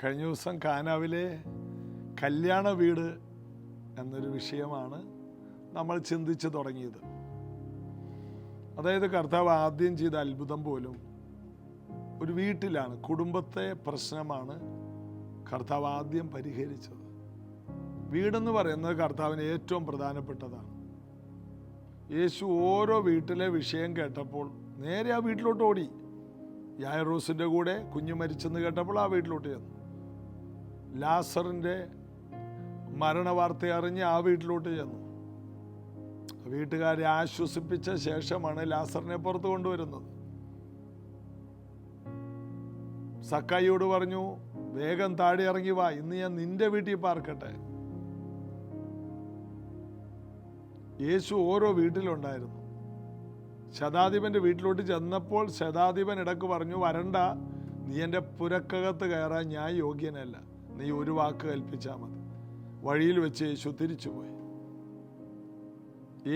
കഴിഞ്ഞ ദിവസം കാനാവിലെ കല്യാണ വീട് എന്നൊരു വിഷയമാണ് നമ്മൾ ചിന്തിച്ച് തുടങ്ങിയത്. അതായത് കർത്താവ് ആദ്യം ചെയ്ത അത്ഭുതം പോലും ഒരു വീട്ടിലാണ്, കുടുംബത്തെ പ്രശ്നമാണ് കർത്താവ് ആദ്യം പരിഹരിച്ചത്. വീടെന്ന് പറയുന്നത് കർത്താവിന് ഏറ്റവും പ്രധാനപ്പെട്ടതാണ്. യേശു ഓരോ വീട്ടിലെ വിഷയം കേട്ടപ്പോൾ നേരെ ആ വീട്ടിലോട്ട് ഓടി. യായിറോസിൻ്റെ കൂടെ കുഞ്ഞു മരിച്ചെന്ന് കേട്ടപ്പോൾ ആ വീട്ടിലോട്ട് ചെന്നു. ലാസറിൻ്റെ മരണവാർത്ത അറിഞ്ഞ് ആ വീട്ടിലോട്ട് ചെന്നു. വീട്ടുകാരെ ആശ്വസിപ്പിച്ച ശേഷമാണ് ലാസറിനെ പുറത്തു കൊണ്ടുവരുന്നത്. സക്കായിയോട് പറഞ്ഞു, വേഗം താഴെ ഇറങ്ങി വാ, ഇന്ന് ഞാൻ നിന്റെ വീട്ടിൽ പാർക്കട്ടെ. യേശു ഓരോ വീട്ടിലുണ്ടായിരുന്നു. ശതാധിപന്റെ വീട്ടിലോട്ട് ചെന്നപ്പോൾ ശതാധിപൻ ഇടക്ക് പറഞ്ഞു, വരണ്ട, നീ എൻ്റെ പുരക്കകത്ത് കയറാൻ ഞാൻ യോഗ്യനല്ല, നീ ഒരു വാക്ക് കൽപ്പിച്ചാൽ മതി. വഴിയിൽ വെച്ച് യേശു തിരിച്ചുപോയി.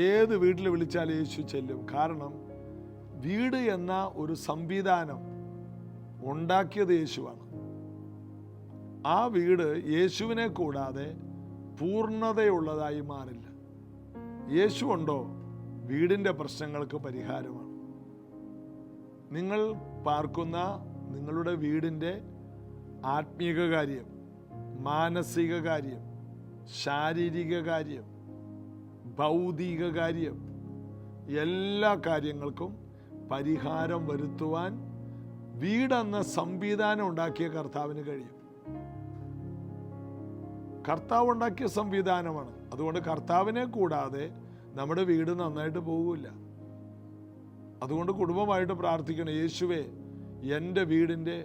ഏത് വീട്ടിൽ വിളിച്ചാൽ യേശു ചെല്ലും. കാരണം വീട് എന്ന ഒരു സംവിധാനം ഉണ്ടാക്കിയത് യേശുവാണ്. ആ വീട് യേശുവിനെ കൂടാതെ പൂർണ്ണതയുള്ളതായി മാറില്ല. യേശു ഉണ്ടോ, വീടിൻ്റെ പ്രശ്നങ്ങൾക്ക് പരിഹാരമാണ്. നിങ്ങൾ പാർക്കുന്ന നിങ്ങളുടെ വീടിൻ്റെ ആത്മീക കാര്യം, മാനസിക കാര്യം, ശാരീരിക കാര്യം, ഭൗതിക കാര്യം, എല്ലാ കാര്യങ്ങൾക്കും പരിഹാരം വരുത്തുവാൻ വീടെന്ന സംവിധാനം ഉണ്ടാക്കിയ കർത്താവിന് കഴിയും. കർത്താവ് ഉണ്ടാക്കിയ സംവിധാനമാണ്. അതുകൊണ്ട് കർത്താവിനെ കൂടാതെ നമ്മുടെ വീട് നന്നായിട്ട് പോകില്ല. അതുകൊണ്ട് കുടുംബമായിട്ട് പ്രാർത്ഥിക്കണം, യേശുവേ, എൻ്റെ വീടിൻ്റെ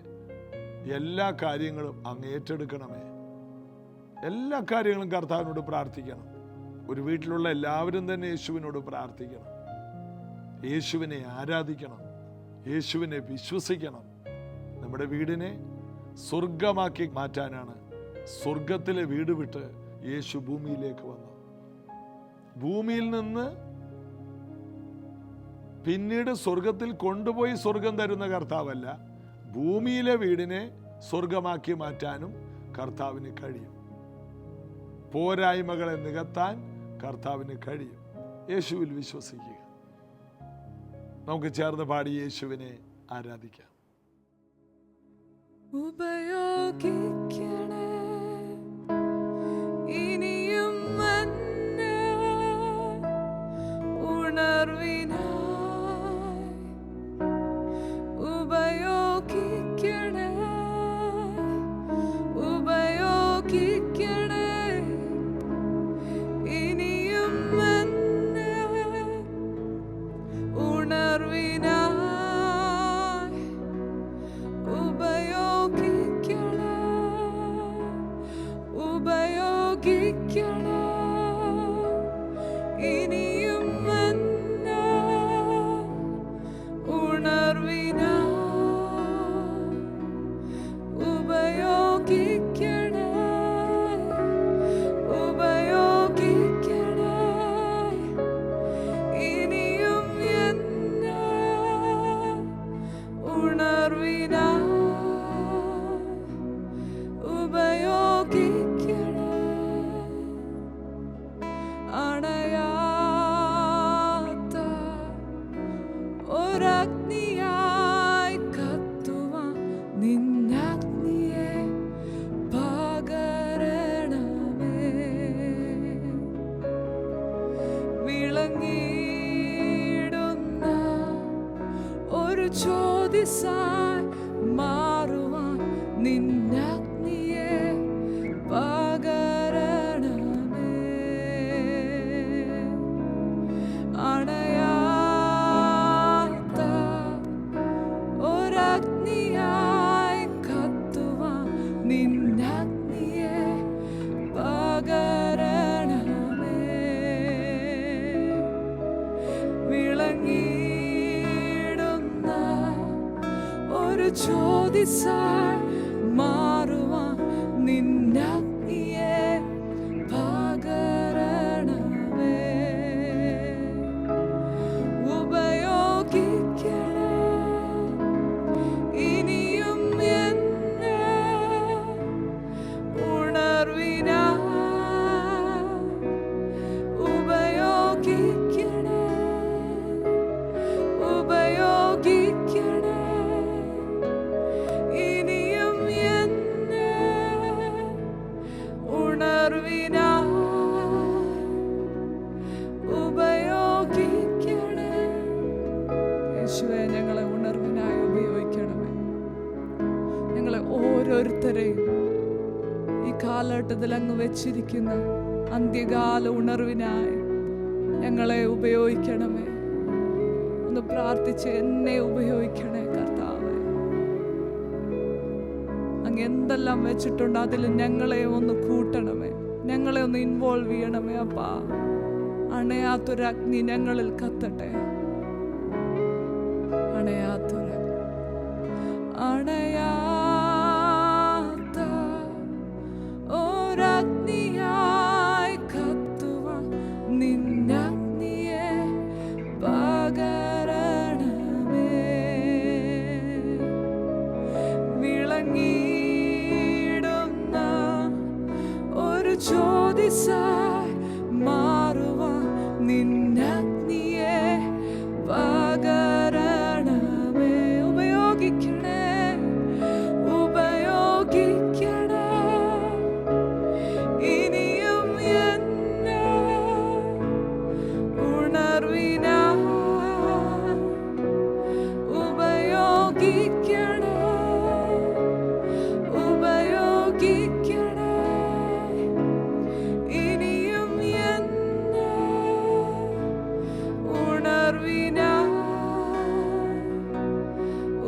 എല്ലാ കാര്യങ്ങളും അങ്ങ് ഏറ്റെടുക്കണമേ. എല്ലാ കാര്യങ്ങളും കർത്താവിനോട് പ്രാർത്ഥിക്കണം. ഒരു വീട്ടിലുള്ള എല്ലാവരും തന്നെ യേശുവിനോട് പ്രാർത്ഥിക്കണം, യേശുവിനെ ആരാധിക്കണം, യേശുവിനെ വിശ്വസിക്കണം. നമ്മുടെ വീടിനെ സ്വർഗമാക്കി മാറ്റാനാണ് സ്വർഗത്തിലെ വീട് വിട്ട് യേശു ഭൂമിയിലേക്ക് വന്നത്. ഭൂമിയിൽ നിന്ന് പിന്നീട് സ്വർഗത്തിൽ കൊണ്ടുപോയി സ്വർഗം തരുന്ന കർത്താവല്ല, ഭൂമിയിലെ വീടിനെ സ്വർഗമാക്കി മാറ്റാനും കർത്താവിന് കഴിയും. പോരായ്മകളെ നികത്താൻ കർത്താവിന് കഴിയും. യേശുവിൽ വിശ്വസിക്കുക. നമുക്ക് ചേർന്ന് പാടി യേശുവിനെ ആരാധിക്കാം. ഉപയോഗിക്കണേ ഇനിയും എന്നെ ഉണർവിനായി, ഉപയോഗിക്കണേ ഉപയോഗിക്കണേ ഇനിയും എന്നെ ഉണർവിനായി, ഉപയോഗിക്കണേ ഉപയോഗിക്കണേ ഇനിയും എന്നെ ഉണർവിനായി, ഉപയോഗിക്കണേ ഉപയോഗിക്കണേ ഇനിയും എന്നെ ഉണർവിനായി, ഉപയോഗിക്കണേ. അണയാത്ത ഒരഗ്നിയായി കത്തുവാൻ നിന്നഗ്നിയെ പകരണമേ. വിളങ്ങിടുന്ന ഒരു ജ്യോതിസായി മാറുവാൻ നിന്നഗ്നിയെ പകരണമേ. അണയാത്ത ഒരഗ്നിയായി കത്തുവാൻ നിന്നഗ്നിയെ പകരണമേ. വിളങ്ങിടുന്ന ഒരു ജ്യോതിസായി മാറുവാൻ നിന്നഗ്നിയെ പകരണമേ. ഉപയോഗിക്കണേ ഇനിയും എന്നെ ഓരോരുത്തരെയും ഈ കാലഘട്ടത്തിൽ അങ്ങ് വെച്ചിരിക്കുന്ന അന്ത്യകാല ഉണർവിനായി ഞങ്ങളെ ഉപയോഗിക്കണമേ. ഒന്ന് പ്രാർത്ഥിച്ച് എന്നെ ഉപയോഗിക്കണേ കർത്താവേ. അങ്ങ് എന്തെല്ലാം വെച്ചിട്ടുണ്ട് അതിൽ ഞങ്ങളെ ഒന്ന് കൂട്ടണമേ, ഞങ്ങളെ ഒന്ന് ഇൻവോൾവ് ചെയ്യണമേ അപ്പാ. അണയാത്തൊരഗ്നി ഞങ്ങളിൽ കത്തട്ടെ, അണയാത്ത ഒരഗ്നിയായി കത്തുവാൻ നിന്നഗ്നിയെ പകരണമേ. വിളങ്ങിടുന്ന ഒരു ജ്യോതിസായി മാറുവാൻ നിന്നഗ്നിയെ പകരണമേ. ഉപയോഗിക്കണേ, ഉപയോഗിക്കണേ. ഇനിയും എന്നെ ഉണർവിനായി ഉപയോഗിക്കണേ, ഉപയോഗിക്കണേ. ഇനിയും എന്നെ ഉണർവിനായി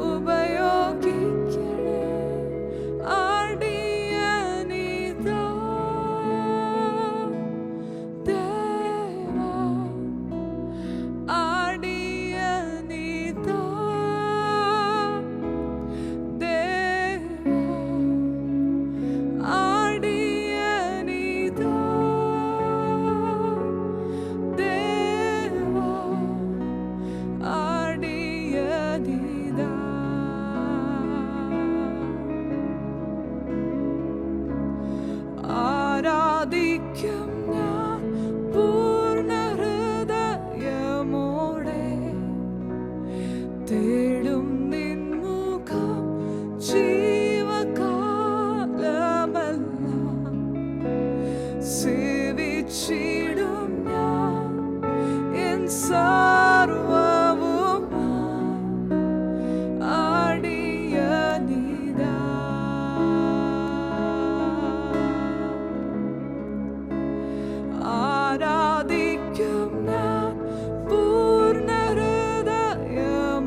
ഉപയോഗിക്കണേ. അടിയനിതാ ദേവാ, അടിയനിതാ ദേവാ, അടിയനിതാ ദേവാ, അടിയനിതാ. ആരാധിക്കും ഞാൻ പൂർണ്ണ ഹൃദയമോടെ, തേടും നിൻ മുഖം ജീവകാലമെല്ലാം. സേവിച്ചിടും ഞാൻ എൻ സർവ്വവുമായി അടിയനിതാ. ആരാധിക്കും ഞാൻ പൂർണ്ണ ഹൃദയമോടെ,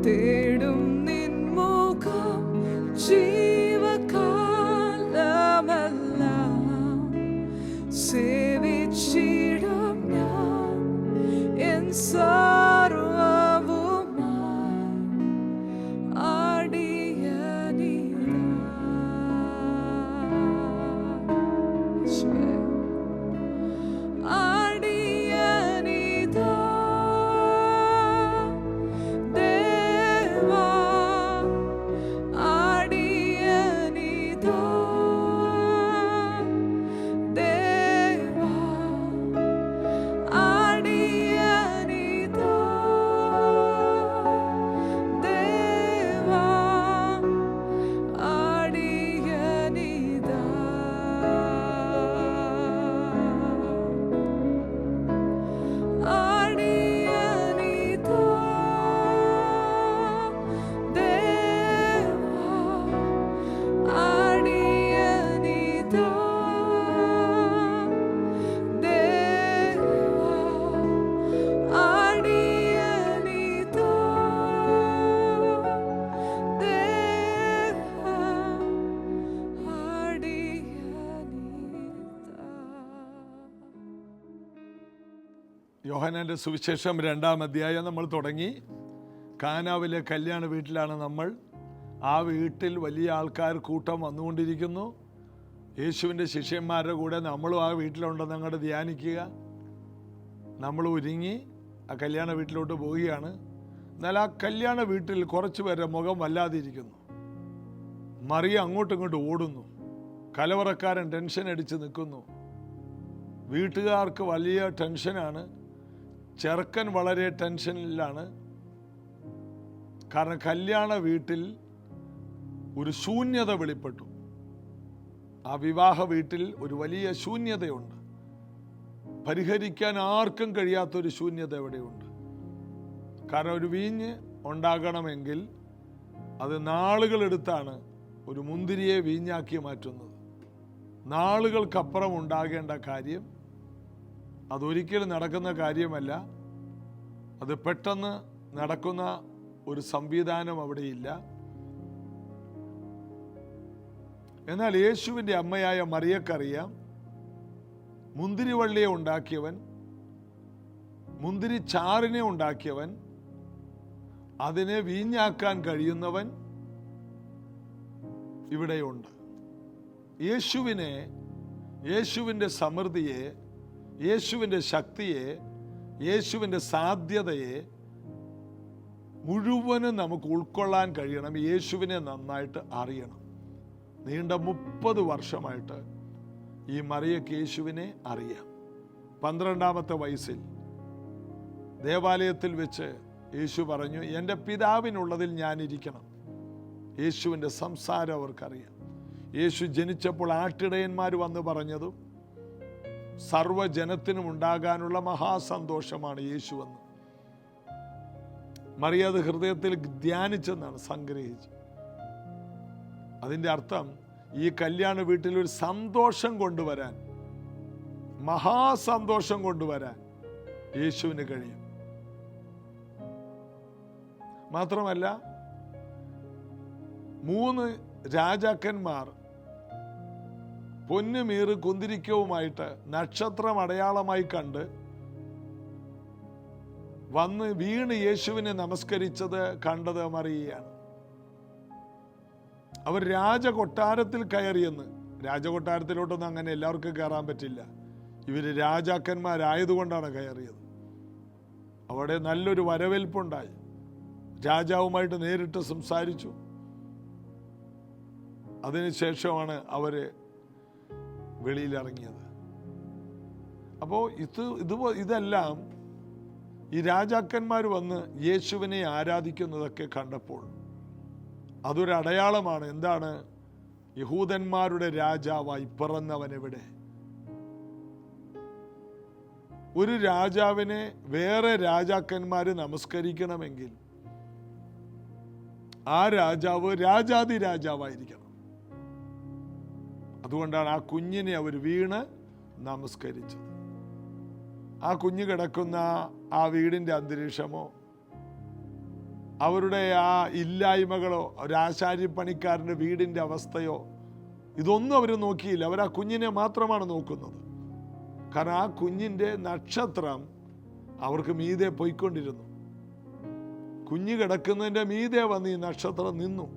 തേടും നിൻ മുഖം ജീവകാലമെല്ലാം. സേവിച്ചിടും ഞാൻ എൻ സർവ്വവുമായി അടിയനിതാ. അടിയനിതാ ദേവാ, അടിയനിതാ ദേവാ, അടിയനിതാ ദേവാ, അടിയനിതാ. അടിയനിതാ ദേവാ, അടിയനിതാ ദേവാ, അടിയനിതാ ദേവാ, അടിയനിതാ. യോഹന്നാന്റെ സുവിശേഷം 2-ാം അധ്യായം നമ്മൾ തുടങ്ങി. കാനാവിലെ കല്യാണ വീട്ടിലാണ് നമ്മൾ. ആ വീട്ടിൽ വലിയ ആൾക്കാർ കൂട്ടം വന്നുകൊണ്ടിരിക്കുന്നു. യേശുവിൻ്റെ ശിഷ്യന്മാരുടെ കൂടെ നമ്മളും ആ വീട്ടിലുണ്ടെന്ന് അങ്ങോട്ട് ധ്യാനിക്കുക. നമ്മൾ ഒരുങ്ങി ആ കല്യാണ വീട്ടിലോട്ട് പോവുകയാണ്. എന്നാൽ ആ കല്യാണ വീട്ടിൽ കുറച്ച് പേരുടെ മുഖം വല്ലാതിരിക്കുന്നു. മറിയ അങ്ങോട്ടും ഇങ്ങോട്ടും ഓടുന്നു. കലവറക്കാരൻ ടെൻഷൻ അടിച്ച് നിൽക്കുന്നു. വീട്ടുകാർക്ക് വലിയ ടെൻഷനാണ്. ചെറുക്കൻ വളരെ ടെൻഷനിലാണ്. കാരണം കല്യാണ വീട്ടിൽ ഒരു ശൂന്യത വെളിപ്പെട്ടു. ആ വിവാഹ വീട്ടിൽ ഒരു വലിയ ശൂന്യതയുണ്ട്. പരിഹരിക്കാൻ ആർക്കും കഴിയാത്തൊരു ശൂന്യത എവിടെയുണ്ട്. കാരണം ഒരു വീഞ്ഞ് ഉണ്ടാകണമെങ്കിൽ അത് നാളുകളെടുത്താണ് ഒരു മുന്തിരിയെ വീഞ്ഞാക്കി മാറ്റുന്നത്. നാളുകൾക്കപ്പുറം ഉണ്ടാകേണ്ട കാര്യം അതൊരിക്കലും നടക്കുന്ന കാര്യമല്ല. അത് പെട്ടെന്ന് നടക്കുന്ന ഒരു സംവിധാനം അവിടെയില്ല. എന്നാൽ യേശുവിൻ്റെ അമ്മയായ മറിയക്കറിയാം, മുന്തിരിവള്ളിയെ ഉണ്ടാക്കിയവൻ, മുന്തിരി ചാറിനെ ഉണ്ടാക്കിയവൻ, അതിനെ വീഞ്ഞാക്കാൻ കഴിയുന്നവൻ ഇവിടെയുണ്ട്. യേശുവിനെ, യേശുവിൻ്റെ സമൃദ്ധിയെ, യേശുവിൻ്റെ ശക്തിയെ, യേശുവിൻ്റെ സാധ്യതയെ മുഴുവനും നമുക്ക് ഉൾക്കൊള്ളാൻ കഴിയണം. യേശുവിനെ നന്നായിട്ട് അറിയണം. നീണ്ട 30 വർഷമായിട്ട് ഈ മറിയയ്ക്ക് യേശുവിനെ അറിയാം. 12ാമത്തെ വയസ്സിൽ ദേവാലയത്തിൽ വെച്ച് യേശു പറഞ്ഞു, എൻ്റെ പിതാവിനുള്ളതിൽ ഞാനിരിക്കണം. യേശുവിൻ്റെ സംസാരം അവർക്കറിയാം. യേശു ജനിച്ചപ്പോൾ ആട്ടിടയന്മാർ വന്ന് പറഞ്ഞതും സർവ്വജനത്തിനും ഉണ്ടാകാനുള്ള മഹാസന്തോഷമാണ് യേശുവെന്ന്. മറിയ അത് ഹൃദയത്തിൽ ധ്യാനിച്ചെന്നാണ്, സംഗ്രഹിച്ചു. അതിൻ്റെ അർത്ഥം ഈ കല്യാണ വീട്ടിൽ ഒരു സന്തോഷം കൊണ്ടുവരാൻ, മഹാസന്തോഷം കൊണ്ടുവരാൻ യേശുവിന് കഴിയും. മാത്രമല്ല 3 രാജാക്കന്മാർ പൊന്നുമീറ് കുന്തിരിക്കവുമായിട്ട് നക്ഷത്രം അടയാളമായി കണ്ട് വന്ന് വീണ് യേശുവിനെ നമസ്കരിച്ചത് കണ്ടത് മറിയയാണ്. അവർ രാജകൊട്ടാരത്തിൽ കയറിയെന്ന്. രാജകൊട്ടാരത്തിലോട്ടൊന്നും അങ്ങനെ എല്ലാവർക്കും കയറാൻ പറ്റില്ല. ഇവര് രാജാക്കന്മാരായതുകൊണ്ടാണ് കയറിയത്. അവിടെ നല്ലൊരു വരവേൽപ്പുണ്ടായി. രാജാവുമായിട്ട് നേരിട്ട് സംസാരിച്ചു. അതിനുശേഷമാണ് അവര് വെളിയിലിറങ്ങിയത്. അപ്പോൾ ഇതെല്ലാം ഈ രാജാക്കന്മാർ വന്ന് യേശുവിനെ ആരാധിക്കുന്നതൊക്കെ കണ്ടപ്പോൾ അതൊരു അടയാളമാണ്. എന്താണ്? യഹൂദന്മാരുടെ രാജാവായി പിറന്നവനെവിടെ? ഒരു രാജാവിനെ വേറെ രാജാക്കന്മാർ നമസ്കരിക്കണമെങ്കിൽ ആ രാജാവ് രാജാതി രാജാവായിരിക്കണം. അതുകൊണ്ടാണ് ആ കുഞ്ഞിനെ അവർ വീണ് നമസ്കരിച്ചത്. ആ കുഞ്ഞ് കിടക്കുന്ന ആ വീടിൻ്റെ അന്തരീക്ഷമോ അവരുടെ ആ ഇല്ലായ്മകളോ ഒരാശാരിപ്പണിക്കാരൻ്റെ വീടിൻ്റെ അവസ്ഥയോ ഇതൊന്നും അവർ നോക്കിയില്ല. അവർ ആ കുഞ്ഞിനെ മാത്രമാണ് നോക്കുന്നത്. കാരണം ആ കുഞ്ഞിൻ്റെ നക്ഷത്രം അവർക്ക് മീതെ പോയിക്കൊണ്ടിരുന്നു. കുഞ്ഞ് കിടക്കുന്നതിൻ്റെ മീതെ വന്ന് ഈ നക്ഷത്രം നിന്നു.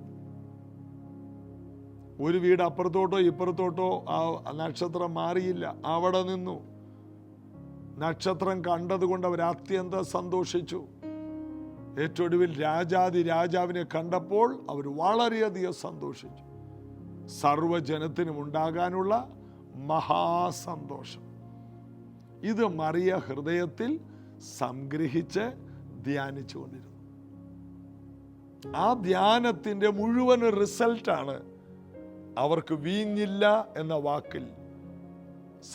ഒരു വീട് അപ്പുറത്തോട്ടോ ഇപ്പുറത്തോട്ടോ ആ നക്ഷത്രം മാറിയില്ല, അവിടെ നിന്നു. നക്ഷത്രം കണ്ടതുകൊണ്ട് അവർ അത്യന്തം സന്തോഷിച്ചു. ഏറ്റവും ഒടുവിൽ രാജാതി രാജാവിനെ കണ്ടപ്പോൾ അവർ വളരെയധികം സന്തോഷിച്ചു. സർവ്വജനത്തിനും ഉണ്ടാകാനുള്ള മഹാസന്തോഷം. ഇത് മറിയ ഹൃദയത്തിൽ സംഗ്രഹിച്ച് ധ്യാനിച്ചുകൊണ്ടിരുന്നു. ആ ധ്യാനത്തിൻ്റെ മുഴുവൻ റിസൾട്ടാണ് അവർക്ക് വീഞ്ഞില്ല എന്ന വാക്കിൽ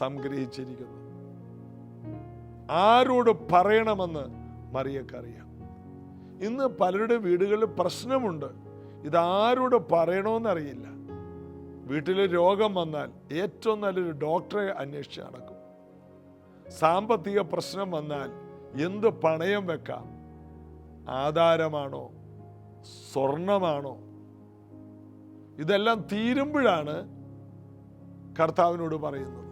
സംഗ്രഹിച്ചിരിക്കുന്നത്. ആരോട് പറയണമെന്ന് മറിയക്കറിയാം. ഇന്ന് പലരുടെ വീടുകളിൽ പ്രശ്നമുണ്ട്. ഇതാരോട് പറയണമെന്നറിയില്ല. വീട്ടിൽ രോഗം വന്നാൽ ഏറ്റവും നല്ലൊരു ഡോക്ടറെ അന്വേഷിച്ച് നടക്കും. സാമ്പത്തിക പ്രശ്നം വന്നാൽ എന്ത് പണയം വെക്കാം? ആധാരമാണോ, സ്വർണമാണോ? ഇതെല്ലാം തീരുമ്പോഴാണ് കർത്താവിനോട് പറയുന്നത്.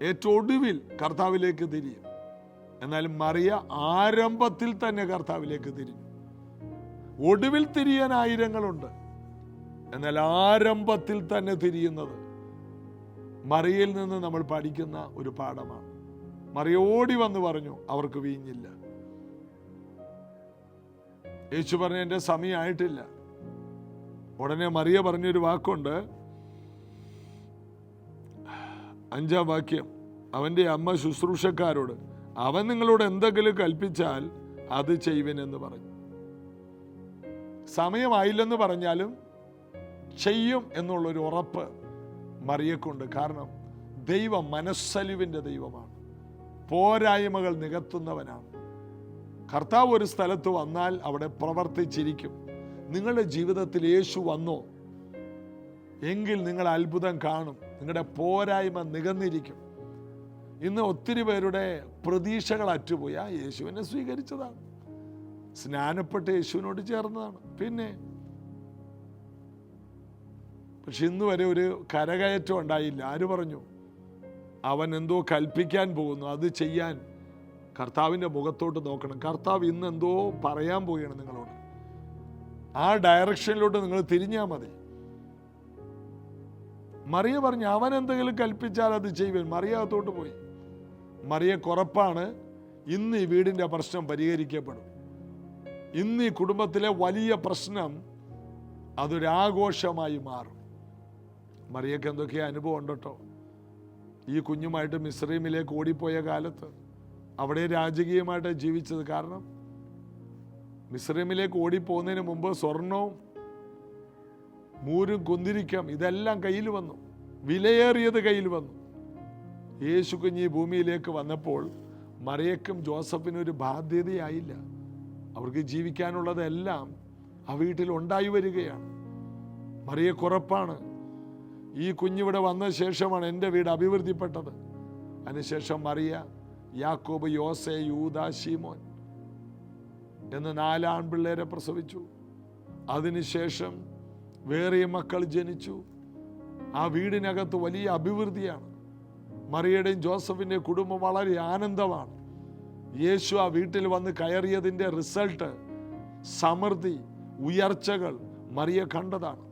ഏറ്റവും ഒടുവിൽ കർത്താവിലേക്ക് തിരിയും. എന്നാൽ മറിയ ആരംഭത്തിൽ തന്നെ കർത്താവിലേക്ക് തിരിഞ്ഞു. ഒടുവിൽ തിരിയാൻ ആയിരങ്ങളുണ്ട്, എന്നാൽ ആരംഭത്തിൽ തന്നെ തിരിയുന്നത് മറിയയിൽ നിന്ന് നമ്മൾ പഠിക്കുന്ന ഒരു പാഠമാണ്. മറിയ ഓടി വന്ന് പറഞ്ഞു, അവർക്ക് വീഞ്ഞില്ല. യേശു പറഞ്ഞു, എൻ്റെ സമയമായിട്ടില്ല. ഉടനെ മറിയ പറഞ്ഞൊരു വാക്കുണ്ട്, 5-ാം വാക്യം. അവൻ്റെ അമ്മ ശുശ്രൂഷക്കാരോട്, അവൻ നിങ്ങളോട് എന്തെങ്കിലും കൽപ്പിച്ചാൽ അത് ചെയ്യുവനെന്ന് പറഞ്ഞു. സമയമായില്ലെന്ന് പറഞ്ഞാലും ചെയ്യും എന്നുള്ളൊരു ഉറപ്പ് മറിയക്കുണ്ട്. കാരണം ദൈവം മനസ്സലിവിൻ്റെ ദൈവമാണ്, പോരായ്മകൾ നികത്തുന്നവനാണ്. കർത്താവ് ഒരു സ്ഥലത്ത് വന്നാൽ അവിടെ പ്രവർത്തിച്ചിരിക്കും. നിങ്ങളുടെ ജീവിതത്തിൽ യേശു വന്നോ എങ്കിൽ നിങ്ങൾ അത്ഭുതം കാണും. നിങ്ങളുടെ പോരായ്മ നികന്നിരിക്കും. ഇന്ന് ഒത്തിരി പേരുടെ പ്രതീക്ഷകൾ അറ്റുപോയി. ആ യേശുവിനെ സ്വീകരിച്ചതാണ്, സ്നാനപ്പെട്ട് യേശുവിനോട് ചേർന്നതാണ്, പിന്നെ പക്ഷെ ഇന്ന് വരെ ഒരു കരകയറ്റം ഉണ്ടായില്ല. ആര് പറഞ്ഞു? അവൻ എന്തോ കൽപ്പിക്കാൻ പോകുന്നു, അത് ചെയ്യാൻ കർത്താവിൻ്റെ മുഖത്തോട്ട് നോക്കണം. കർത്താവ് ഇന്ന് എന്തോ പറയാൻ പോവുകയാണ് നിങ്ങളോട്. ആ ഡയറക്ഷനിലോട്ട് നിങ്ങൾ തിരിഞ്ഞാൽ മതി. മറിയ പറഞ്ഞു അവൻ എന്തെങ്കിലും കൽപ്പിച്ചാൽ അത് ചെയ്യുവാൻ. മറിയ അകത്തോട്ട് പോയി. മറിയക്ക് ഉറപ്പാണ് ഇന്ന് ഈ വീടിൻ്റെ പ്രശ്നം പരിഹരിക്കപ്പെടും. ഇന്ന് ഈ കുടുംബത്തിലെ വലിയ പ്രശ്നം അതൊരാഘോഷമായി മാറും. മറിയക്ക് എന്തൊക്കെയോ അനുഭവം ഉണ്ട് കേട്ടോ. ഈ കുഞ്ഞുമായിട്ട് മിസ്രൈമിലേക്ക് ഓടിപ്പോയ കാലത്ത് അവിടെ രാജകീയമായിട്ട് ജീവിച്ചത്. കാരണം മിസ്രൈമിലേക്ക് ഓടിപ്പോകുന്നതിന് മുമ്പ് സ്വർണവും മൂരും കുന്തിരിക്കം ഇതെല്ലാം കയ്യിൽ വന്നു, വിലയേറിയത് കയ്യിൽ വന്നു. യേശു കുഞ്ഞ് ഭൂമിയിലേക്ക് വന്നപ്പോൾ മറിയക്കും ജോസഫിനും ഒരു ബാധ്യതയായില്ല. അവർക്ക് ജീവിക്കാനുള്ളതെല്ലാം ആ വീട്ടിൽ ഉണ്ടായി വരികയാണ്. മറിയക്കുറപ്പാണ് ഈ കുഞ്ഞിവിടെ വന്ന ശേഷമാണ് എൻ്റെ വീട് അഭിവൃദ്ധിപ്പെട്ടത്. അതിനുശേഷം മറിയ യാക്കോബ്, യോസെ, യൂദാ, ശീമോൻ എന്ന് 4 ആൺപിള്ളേരെ പ്രസവിച്ചു. അതിനുശേഷം വേറെ മക്കൾ ജനിച്ചു. ആ വീടിനകത്ത് വലിയ അഭിവൃദ്ധിയാണ്. മറിയയുടെയും ജോസഫിൻ്റെയും കുടുംബം വളരെ ആനന്ദമാണ്. യേശു ആ വീട്ടിൽ വന്ന് കയറിയതിൻ്റെ റിസൾട്ട്, സമൃദ്ധി, ഉയർച്ചകൾ മറിയ കണ്ടതാണ്.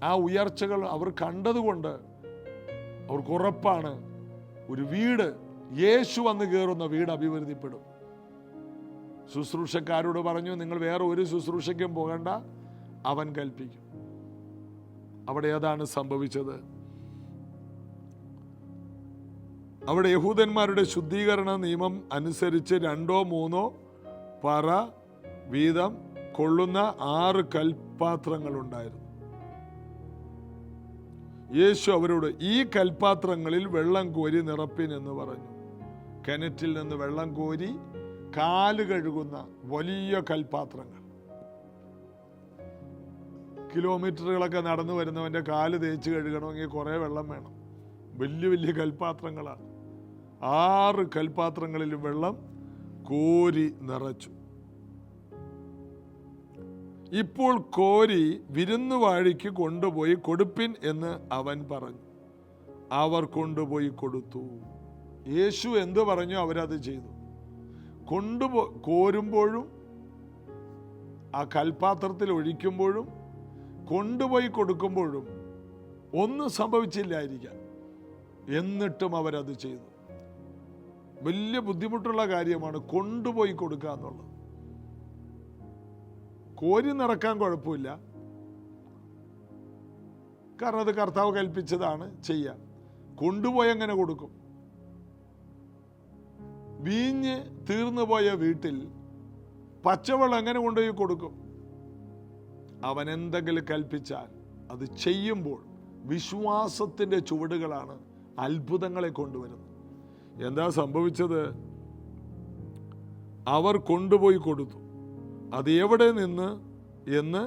ആ ഉയർച്ചകൾ അവർ കണ്ടതുകൊണ്ട് അവർക്ക് ഉറപ്പാണ് ഒരു വീട്, യേശു വന്ന് കയറുന്ന വീട് അഭിവൃദ്ധിപ്പെടും. ശുശ്രൂഷക്കാരോട് പറഞ്ഞു നിങ്ങൾ വേറെ ഒരു ശുശ്രൂഷയ്ക്കും പോകണ്ട, അവൻ കൽപ്പിക്കും. അവിടെ ഏതാണ് സംഭവിച്ചത്? അവിടെ യഹൂദന്മാരുടെ ശുദ്ധീകരണ നിയമം അനുസരിച്ച് 2 or 3 പറ വീതം കൊള്ളുന്ന 6 കൽപാത്രങ്ങൾ ഉണ്ടായിരുന്നു. യേശു അവരോട് ഈ കൽപാത്രങ്ങളിൽ വെള്ളം കോരി നിറപ്പിൻ എന്ന് പറഞ്ഞു. കിണറ്റിൽ നിന്ന് വെള്ളം കോരി കാല് കഴുകുന്ന വലിയ കൽപാത്രങ്ങൾ. കിലോമീറ്ററുകളൊക്കെ നടന്നു വരുന്നവൻ്റെ കാല് തേച്ച് കഴുകണമെങ്കിൽ കുറേ വെള്ളം വേണം. വലിയ വലിയ കൽപാത്രങ്ങളാണ്. 6 കൽപാത്രങ്ങളിലും വെള്ളം കോരി നിറച്ചു. ഇപ്പോൾ കോരി വിരുന്നുവാഴിക്ക് കൊണ്ടുപോയി കൊടുപ്പിൻ എന്ന് അവൻ പറഞ്ഞു. അവർ കൊണ്ടുപോയി കൊടുത്തു. യേശു എന്ത് പറഞ്ഞു അവരത് ചെയ്തു. കോരുമ്പോഴും ആ കൽപാത്രത്തിൽ ഒഴിക്കുമ്പോഴും കൊണ്ടുപോയി കൊടുക്കുമ്പോഴും ഒന്നും സംഭവിച്ചില്ലായിരിക്കാം. എന്നിട്ടും അവരത് ചെയ്തു. വലിയ ബുദ്ധിമുട്ടുള്ള കാര്യമാണ് കൊണ്ടുപോയി കൊടുക്കുക എന്നുള്ളത്. കോരി നിറക്കാൻ കുഴപ്പമില്ല, കാരണം അത് കർത്താവ് കൽപ്പിച്ചതാണ് ചെയ്യാൻ. കൊണ്ടുപോയി എങ്ങനെ കൊടുക്കും? വീഞ്ഞ് തീർന്നുപോയ വീട്ടിൽ പച്ചവെള്ളം എങ്ങനെ കൊണ്ടുപോയി കൊടുക്കും? അവൻ എന്തെങ്കിലും കൽപ്പിച്ചാൽ അത് ചെയ്യുമ്പോൾ വിശ്വാസത്തിൻ്റെ ചുവടുകളാണ് അത്ഭുതങ്ങളെ കൊണ്ടുവരുന്നത്. എന്താ സംഭവിച്ചത്? അവർ കൊണ്ടുപോയി കൊടുത്തു. അത് എവിടെ നിന്ന് എന്ന്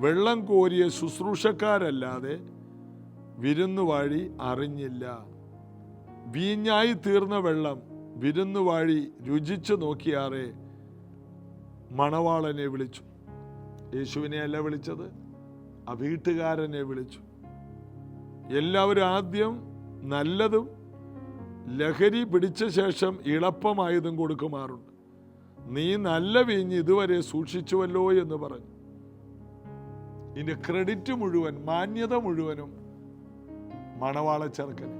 വെള്ളം കോരിയ ശുശ്രൂഷക്കാരല്ലാതെ വിരുന്നുവാഴി അറിഞ്ഞില്ല. വീഞ്ഞായി തീർന്ന വെള്ളം വിരുന്നുവാഴി രുചിച്ചു നോക്കിയാറെ മണവാളനെ വിളിച്ചു. യേശുവിനെ അല്ല വിളിച്ചത്, ആ വീട്ടുകാരനെ വിളിച്ചു. എല്ലാവരും ആദ്യം നല്ലതും ലഹരി പിടിച്ച ശേഷം ഇളപ്പമായതും കൊടുക്കുമാറുണ്ട്. നീ നല്ല വീഞ്ഞ് ഇതുവരെ സൂക്ഷിച്ചുവല്ലോ എന്ന് പറഞ്ഞു. ഇതിന്റെ ക്രെഡിറ്റ് മുഴുവൻ, മാന്യത മുഴുവനും മണവാള ചെറുക്കന്.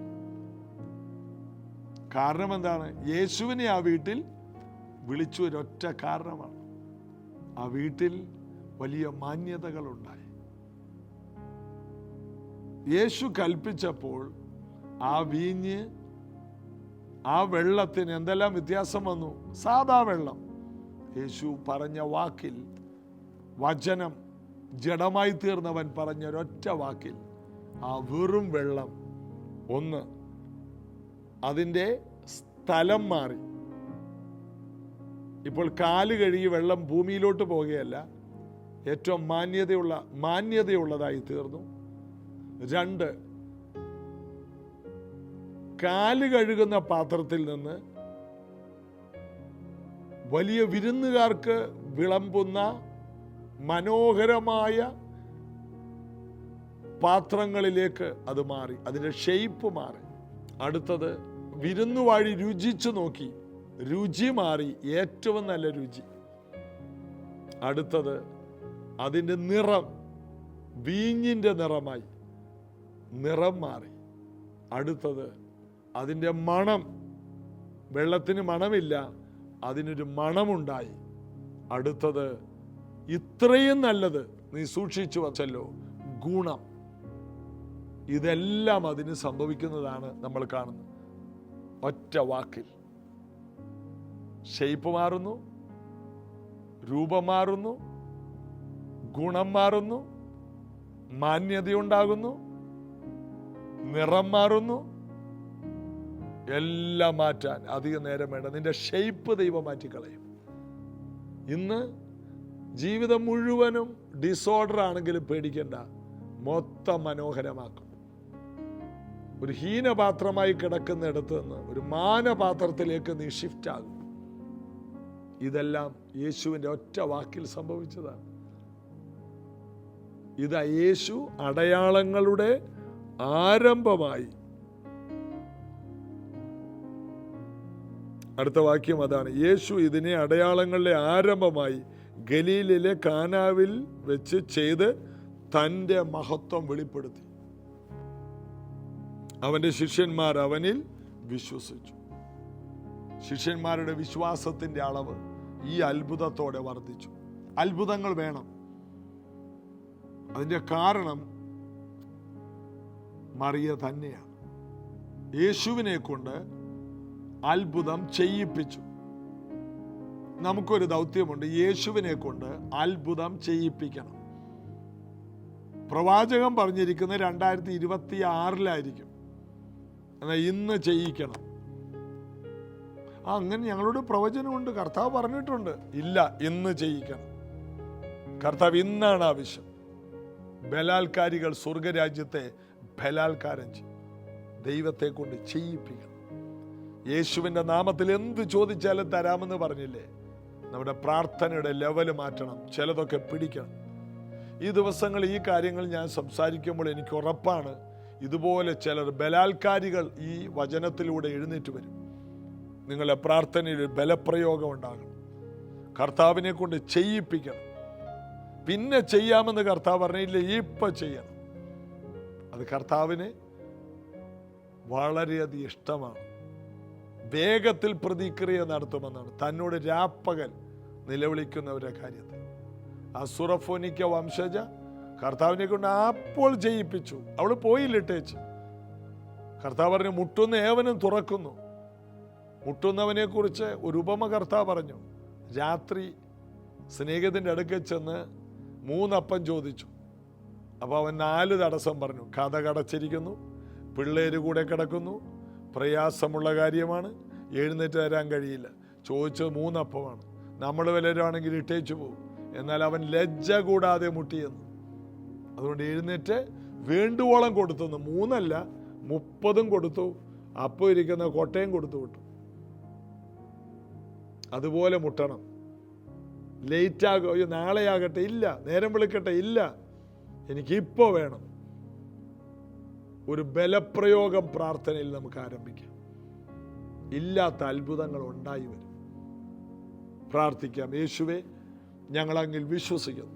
കാരണം എന്താണ്? യേശുവിനെ ആ വീട്ടിൽ വിളിച്ചു. ഒരൊറ്റ കാരണമാണ്, ആ വീട്ടിൽ വലിയ മാന്യതകളുണ്ടായി. യേശു കൽപ്പിച്ചപ്പോൾ ആ വീഞ്ഞ്, ആ വെള്ളത്തിന് എന്തെല്ലാം വ്യത്യാസം വന്നു? സാധാ വെള്ളം, യേശു പറഞ്ഞ വാക്കിൽ, വചനം ജഡമായി തീർന്നവൻ പറഞ്ഞ ഒരൊറ്റ വാക്കിൽ ആ വെറും വെള്ളം ഒന്ന് അതിൻ്റെ സ്ഥലം മാറി. ഇപ്പോൾ കാല് കഴുകി വെള്ളം ഭൂമിയിലോട്ട് പോകുകയല്ല, ഏറ്റവും മാന്യതയുള്ളതായി തീർന്നു. 2, കാല് കഴുകുന്ന പാത്രത്തിൽ നിന്ന് വലിയ വിരുന്നുകാർക്ക് വിളമ്പുന്ന മനോഹരമായ പാത്രങ്ങളിലേക്ക് അത് മാറി, അതിൻ്റെ ഷേപ്പ് മാറി. അടുത്തത്, വിരുന്നുവാഴി രുചിച്ചു നോക്കി, രുചി മാറി, ഏറ്റവും നല്ല രുചി. അടുത്തത്, അതിൻ്റെ നിറം വീഞ്ഞിൻ്റെ നിറമായി, നിറം മാറി. അടുത്തത്, അതിൻ്റെ മണം, വെള്ളത്തിന് മണമില്ല, അതിനൊരു മണമുണ്ടായി. അടുത്തത്, ഇത്രയും നല്ലത് നീ സൂക്ഷിച്ചു വച്ചല്ലോ, ഗുണം. ഇതെല്ലാം അതിന് സംഭവിക്കുന്നതാണ് നമ്മൾ കാണുന്നത്. ഒറ്റ വാക്കിൽ ഷേപ്പ് മാറുന്നു, രൂപം മാറുന്നു, ഗുണം മാറുന്നു, മാന്യതയുണ്ടാകുന്നു, നിറം മാറുന്നു. എല്ലാം മാറ്റാൻ അധികം നേരം വേണ്ട. നിന്റെ ഷേപ്പ് ദൈവം മാറ്റിക്കളയും. ഇന്ന് ജീവിതം മുഴുവനും ഡിസോർഡർ ആണെങ്കിലും പേടിക്കണ്ട, മൊത്തം മനോഹരമാക്കും. ഒരു ഹീനപാത്രമായി കിടക്കുന്നിടത്ത് നിന്ന് ഒരു മാനപാത്രത്തിലേക്ക് നീ ഷിഫ്റ്റ് ആകും. ഇതെല്ലാം യേശുവിൻ്റെ ഒറ്റ വാക്കിൽ സംഭവിച്ചതാണ്. ഇതാ യേശു അടയാളങ്ങളുടെ ആരംഭമായി. അടുത്ത വാക്യം അതാണ്. യേശു ഇതിനെ അടയാളങ്ങളുടെ ആരംഭമായി ഗലീലിലെ കാനാവിൽ വെച്ച് ചെയ്ത് തൻ്റെ മഹത്വം വെളിപ്പെടുത്തി. അവൻ്റെ ശിഷ്യന്മാർ അവനിൽ വിശ്വസിച്ചു. ശിഷ്യന്മാരുടെ വിശ്വാസത്തിൻ്റെ അളവ് ഈ അത്ഭുതത്തോടെ വർദ്ധിച്ചു. അത്ഭുതങ്ങൾ വേണം. അതിൻ്റെ കാരണം മറിയ തന്നെയാണ്. യേശുവിനെ കൊണ്ട് അത്ഭുതം ചെയ്യിപ്പിച്ചു. നമുക്കൊരു ദൗത്യമുണ്ട്, യേശുവിനെ കൊണ്ട് അത്ഭുതം ചെയ്യിപ്പിക്കണം. പ്രവാചകൻ പറഞ്ഞിരിക്കുന്നത് 2026 എന്നാൽ ഇന്ന് ചെയ്യിക്കണം. അങ്ങനെ ഞങ്ങളോട് പ്രവചനമുണ്ട്, കർത്താവ് പറഞ്ഞിട്ടുണ്ട്. ഇല്ല, ഇന്ന് ചെയ്യിക്കണം. കർത്താവ് ഇന്നാണ് ആവശ്യം. ബലാൽക്കാരികൾ സ്വർഗരാജ്യത്തെ ബലാൽക്കാരം ചെയ്യും. ദൈവത്തെ കൊണ്ട് ചെയ്യിപ്പിക്കണം. യേശുവിൻ്റെ നാമത്തിൽ എന്ത് ചോദിച്ചാലും തരാമെന്ന് പറഞ്ഞില്ലേ? നമ്മുടെ പ്രാർത്ഥനയുടെ ലെവല് മാറ്റണം. ചിലതൊക്കെ പിടിക്കണം. ഈ ദിവസങ്ങളിൽ ഈ കാര്യങ്ങൾ ഞാൻ സംസാരിക്കുമ്പോൾ എനിക്ക് ഉറപ്പാണ്, ഇതുപോലെ ചിലർ ബലാൽക്കാരികൾ ഈ വചനത്തിലൂടെ എഴുന്നേറ്റ് വരും. നിങ്ങളുടെ പ്രാർത്ഥനയിൽ ബലപ്രയോഗം ഉണ്ടാകണം. കർത്താവിനെ കൊണ്ട് ചെയ്യിപ്പിക്കണം. പിന്നെ ചെയ്യാമെന്ന് കർത്താവ് പറഞ്ഞില്ല, ഇപ്പം ചെയ്യണം. അത് കർത്താവിന് വളരെയധികം ഇഷ്ടമാണ്. വേഗത്തിൽ പ്രതിക്രിയ നടത്തുമെന്നാണ് തന്നോട് രാപ്പകൽ നിലവിളിക്കുന്നവരുടെ കാര്യത്തിൽ. ആ സുറഫോനിക്ക വംശജ കർത്താവിനെ കൊണ്ട് അപ്പോൾ ചെയ്യിപ്പിച്ചു. അവൾ പോയില്ലിട്ടേച്ച്. കർത്താവ് പറഞ്ഞു, മുട്ടുന്ന ഏവനും തുറക്കുന്നു. മുട്ടുന്നവനെ കുറിച്ച് ഒരു ഉപമ കർത്താവ് പറഞ്ഞു. രാത്രി സ്നേഹിതൻ്റെ അടുക്കൽ ചെന്ന് 3 അപ്പം ചോദിച്ചു. അപ്പോൾ അവൻ 4 തടസ്സം പറഞ്ഞു. കഥ കടച്ചിരിക്കുന്നു, പിള്ളേര് കൂടെ കിടക്കുന്നു, പ്രയാസമുള്ള കാര്യമാണ്, എഴുന്നേറ്റ് തരാൻ കഴിയില്ല. ചോദിച്ചത് 3 അപ്പമാണ്. നമ്മൾ വല്ലവരാണെങ്കിൽ ഇട്ടേച്ചു പോകും. എന്നാൽ അവൻ ലജ്ജ കൂടാതെ മുട്ടിയെന്നു. അതുകൊണ്ട് എഴുന്നേറ്റ് വേണ്ടുവോളം കൊടുത്തെന്ന്. 3 അല്ല 30 കൊടുത്തു. അപ്പം ഇരിക്കുന്ന കൊട്ടയും കൊടുത്തു വിട്ടു. അതുപോലെ മുട്ടണം. ലേറ്റാകോ, നാളെ ആകട്ടെ, ഇല്ല. നേരം വിളിക്കട്ടെ, ഇല്ല. എനിക്കിപ്പോൾ വേണം. ഒരു ബലപ്രയോഗം പ്രാർത്ഥനയിൽ നമുക്ക് ആരംഭിക്കാം. ഇല്ലാത്ത അത്ഭുതങ്ങൾ ഉണ്ടായി വരും. പ്രാർത്ഥിക്കാം. യേശുവേ, ഞങ്ങൾ അങ്ങിൽ വിശ്വസിക്കുന്നു.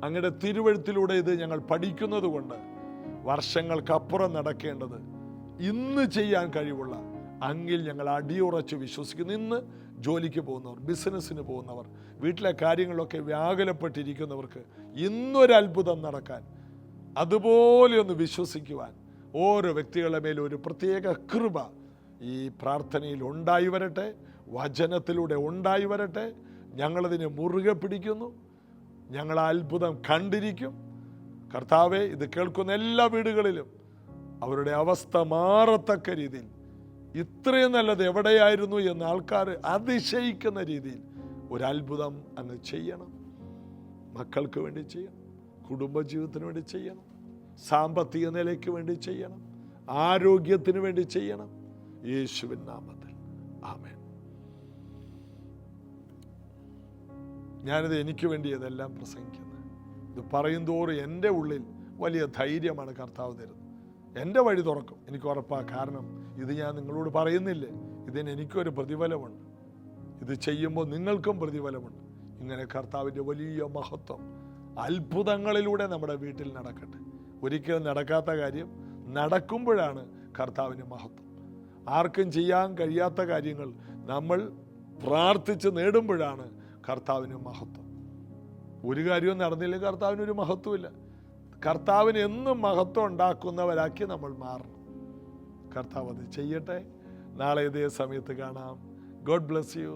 അങ്ങയുടെ തിരുവഴുത്തിലൂടെ ഇത് ഞങ്ങൾ പഠിക്കുന്നത് കൊണ്ട് വർഷങ്ങൾക്കപ്പുറം നടക്കേണ്ടത് ഇന്ന് ചെയ്യാൻ കഴിവുള്ള അങ്ങിൽ ഞങ്ങൾ അടിയുറച്ച് വിശ്വസിക്കുന്നു. ഇന്ന് ജോലിക്ക് പോകുന്നവർ, ബിസിനസ്സിന് പോകുന്നവർ, വീട്ടിലെ കാര്യങ്ങളൊക്കെ വ്യാകുലപ്പെട്ടിരിക്കുന്നവർക്ക് ഇന്നൊരു അത്ഭുതം നടക്കാൻ, അതുപോലെ ഒന്ന് വിശ്വസിക്കുവാൻ ഓരോ വ്യക്തികളുടെ മേലും ഒരു പ്രത്യേക കൃപ ഈ പ്രാർത്ഥനയിൽ ഉണ്ടായി വരട്ടെ. വചനത്തിലൂടെ ഉണ്ടായി വരട്ടെ. ഞങ്ങളതിനെ മുറുകെ പിടിക്കുന്നു. ഞങ്ങൾ ആ അത്ഭുതം കണ്ടിരിക്കും. കർത്താവെ, ഇത് കേൾക്കുന്ന എല്ലാ വീടുകളിലും അവരുടെ അവസ്ഥ മാറത്തക്ക രീതിയിൽ, ഇത്രയും നല്ലത് എവിടെയായിരുന്നു എന്ന് ആൾക്കാർ അതിശയിക്കുന്ന രീതിയിൽ ഒരത്ഭുതം അങ്ങ് ചെയ്യണം. മക്കൾക്ക് വേണ്ടി ചെയ്യണം, കുടുംബജീവിതത്തിന് വേണ്ടി ചെയ്യണം, സാമ്പത്തിക നിലയ്ക്ക് വേണ്ടി ചെയ്യണം, ആരോഗ്യത്തിന് വേണ്ടി ചെയ്യണം. യേശുവിൻ നാമത്തിൽ ആമേൻ. ഞാനിത് എനിക്ക് വേണ്ടി ഇതെല്ലാം പ്രസംഗിക്കുന്നത്. ഇത് പറയും തോറും എൻ്റെ ഉള്ളിൽ വലിയ ധൈര്യമാണ് കർത്താവ് തരുന്നത്. എൻ്റെ വഴി തുറക്കും, എനിക്ക് ഉറപ്പാണ്. കാരണം ഇത് ഞാൻ നിങ്ങളോട് പറയുന്നില്ലേ, ഇതിന് എനിക്കൊരു പ്രതിഫലമുണ്ട്. ഇത് ചെയ്യുമ്പോൾ നിങ്ങൾക്കും പ്രതിഫലമുണ്ട്. ഇങ്ങനെ കർത്താവിൻ്റെ വലിയ മഹത്വം അത്ഭുതങ്ങളിലൂടെ നമ്മുടെ വീട്ടിൽ നടക്കട്ടെ. ഒരിക്കലും നടക്കാത്ത കാര്യം നടക്കുമ്പോഴാണ് കർത്താവിൻ്റെ മഹത്വം. ആർക്കും ചെയ്യാൻ കഴിയാത്ത കാര്യങ്ങൾ നമ്മൾ പ്രാർത്ഥിച്ച് നേടുമ്പോഴാണ് കർത്താവിന് മഹത്വം. ഒരു കാര്യവും നടന്നില്ലെങ്കിൽ കർത്താവിനൊരു മഹത്വമില്ല. കർത്താവിന് എന്നും മഹത്വം ഉണ്ടാക്കുന്നവരാക്കി നമ്മൾ മാറണം. കർത്താവ് അത് ചെയ്യട്ടെ. നാളെ ഇതേ സമയത്ത് കാണാം. God bless you.